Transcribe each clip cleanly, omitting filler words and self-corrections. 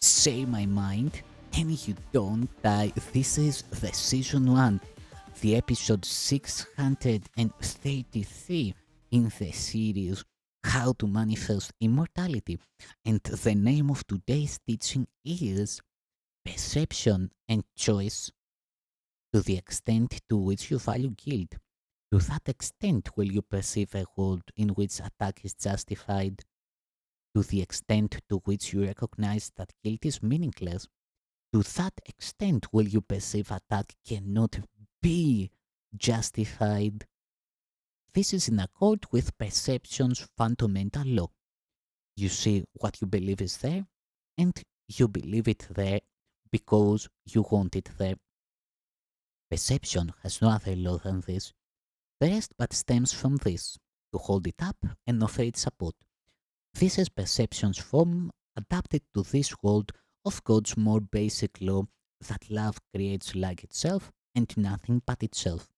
Say my mind, and you don't die. This is the season 1, the episode 633 in the series How to Manifest Immortality. And the name of today's teaching is Perception and Choice. To the extent to which you value guilt, to that extent will you perceive a world in which attack is justified. To the extent to which you recognize that guilt is meaningless, to that extent will you perceive attack cannot be justified. This is in accord with perception's fundamental law. You see what you believe is there, and you believe it there because you want it there. Perception has no other law than this. The rest but stems from this, to hold it up and offer it support. This is perception's form adapted to this world of God's more basic law that love creates like itself and nothing but itself.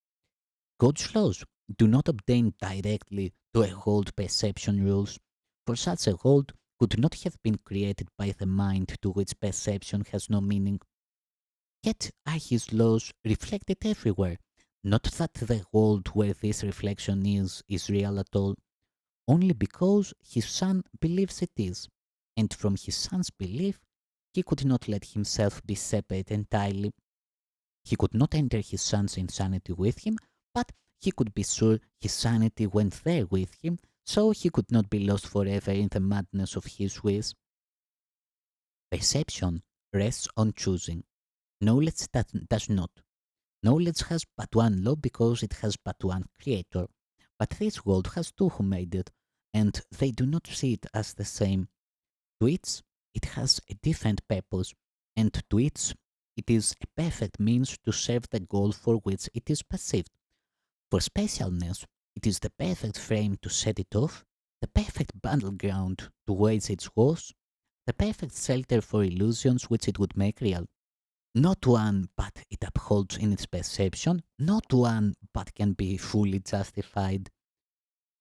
God's laws do not obtain directly to a world perception rules, for such a world could not have been created by the mind to which perception has no meaning. Yet are his laws reflected everywhere, not that the world where this reflection is real at all, only because his son believes it is, and from his son's belief, he could not let himself be separate entirely. He could not enter his son's insanity with him, but he could be sure his sanity went there with him, so he could not be lost forever in the madness of his wish. Perception rests on choosing. Knowledge does not. Knowledge has but one law because it has but one creator. But this world has two who made it, and they do not see it as the same. To each, it has a different purpose, and to each, it is a perfect means to serve the goal for which it is perceived. For specialness, it is the perfect frame to set it off, the perfect battleground to wage its wars, the perfect shelter for illusions which it would make real. Not one but it upholds in its perception, not one but can be fully justified.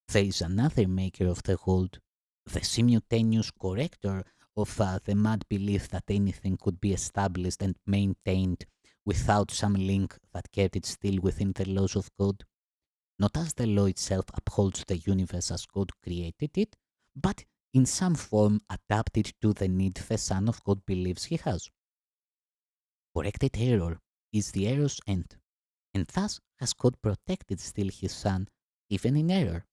There is another maker of the world, the simultaneous corrector of the mad belief that anything could be established and maintained without some link that kept it still within the laws of God. Not as the law itself upholds the universe as God created it, but in some form adapted to the need the Son of God believes he has. Corrected error is the error's end, and thus has God protected still his Son, even in error.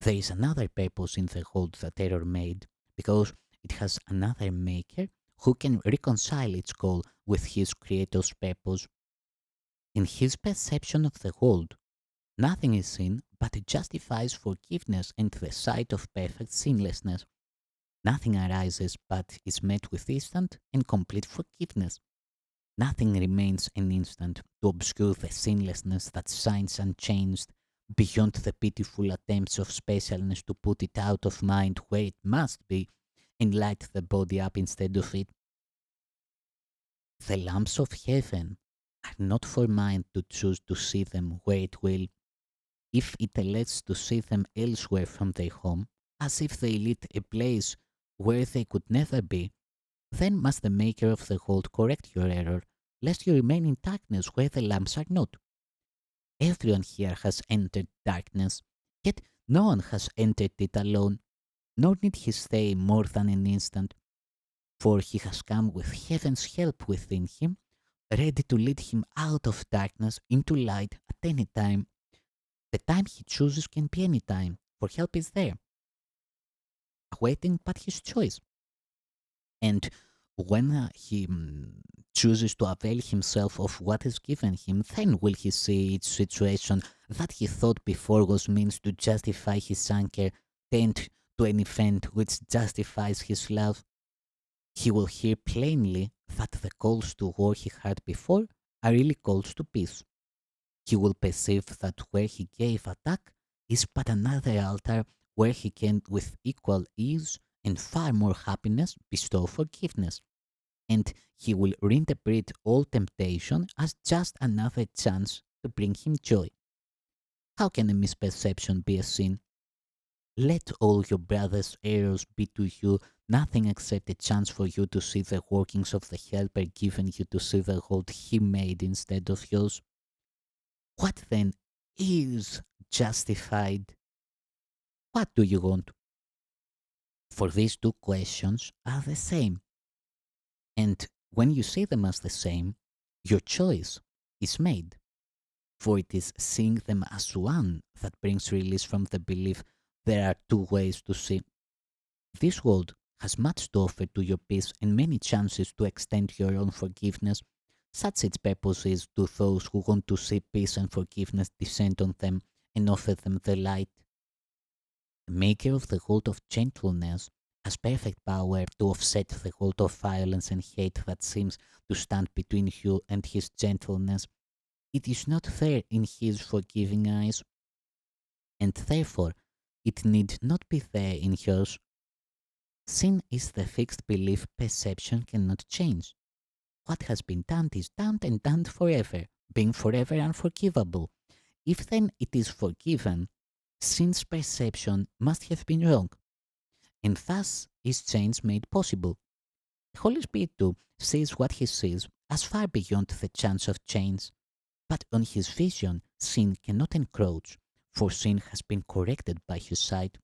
There is another purpose in the world that error made, because it has another maker who can reconcile its goal with his creator's purpose. In his perception of the world, nothing is seen but it justifies forgiveness and the sight of perfect sinlessness. Nothing arises but is met with instant and complete forgiveness. Nothing remains an instant to obscure the sinlessness that shines unchanged beyond the pitiful attempts of specialness to put it out of mind where it must be and light the body up instead of it. The lamps of heaven are not for mind to choose to see them where it will, if it elects to see them elsewhere from their home, as if they lit a place where they could never be. Then must the maker of the world correct your error, lest you remain in darkness where the lamps are not. Everyone here has entered darkness, yet no one has entered it alone, nor need he stay more than an instant, for he has come with heaven's help within him, ready to lead him out of darkness into light at any time. The time he chooses can be any time, for help is there, awaiting but his choice. And when he chooses to avail himself of what is given him, then will he see each situation that he thought before was means to justify his anger tend to an event which justifies his love. He will hear plainly that the calls to war he heard before are really calls to peace. He will perceive that where he gave attack is but another altar where he can with equal ease and far more happiness bestow forgiveness, and he will reinterpret all temptation as just another chance to bring him joy. How can a misperception be a sin? Let all your brother's errors be to you nothing except a chance for you to see the workings of the helper given you to see the world he made instead of yours. What then is justified? What do you want? For these two questions are the same. And when you see them as the same, your choice is made. For it is seeing them as one that brings release from the belief there are two ways to see. This world has much to offer to your peace and many chances to extend your own forgiveness. Such its purpose is to those who want to see peace and forgiveness descend on them and offer them the light. The maker of the world of gentleness has perfect power to offset the world of violence and hate that seems to stand between you and his gentleness. It is not there in his forgiving eyes, and therefore it need not be there in yours. Sin is the fixed belief perception cannot change. What has been done is done and done forever, being forever unforgivable. If then it is forgiven, sin's perception must have been wrong, and thus is change made possible. The Holy Spirit too sees what he sees as far beyond the chance of change, but on his vision sin cannot encroach, for sin has been corrected by his side,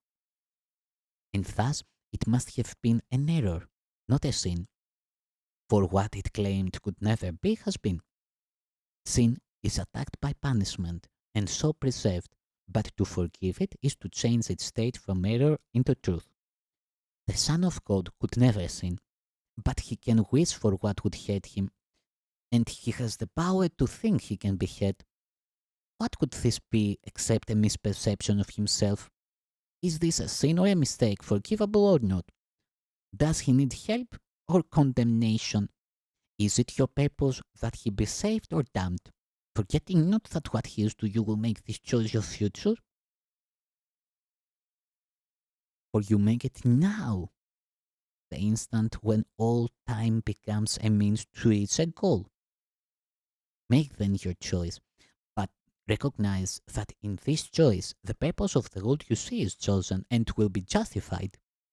and thus it must have been an error, not a sin, for what it claimed could never be has been. Sin is attacked by punishment and so preserved, but to forgive it is to change its state from error into truth. The Son of God could never sin, but he can wish for what would hurt him, and he has the power to think he can be hurt. What could this be except a misperception of himself? Is this a sin or a mistake, forgivable or not? Does he need help or condemnation? Is it your purpose that he be saved or damned? Forgetting not that what he is to you will make this choice your future, or you make it now, the instant when all time becomes a means to reach a goal. Make then your choice, but recognize that in this choice, the purpose of the world you see is chosen and will be justified.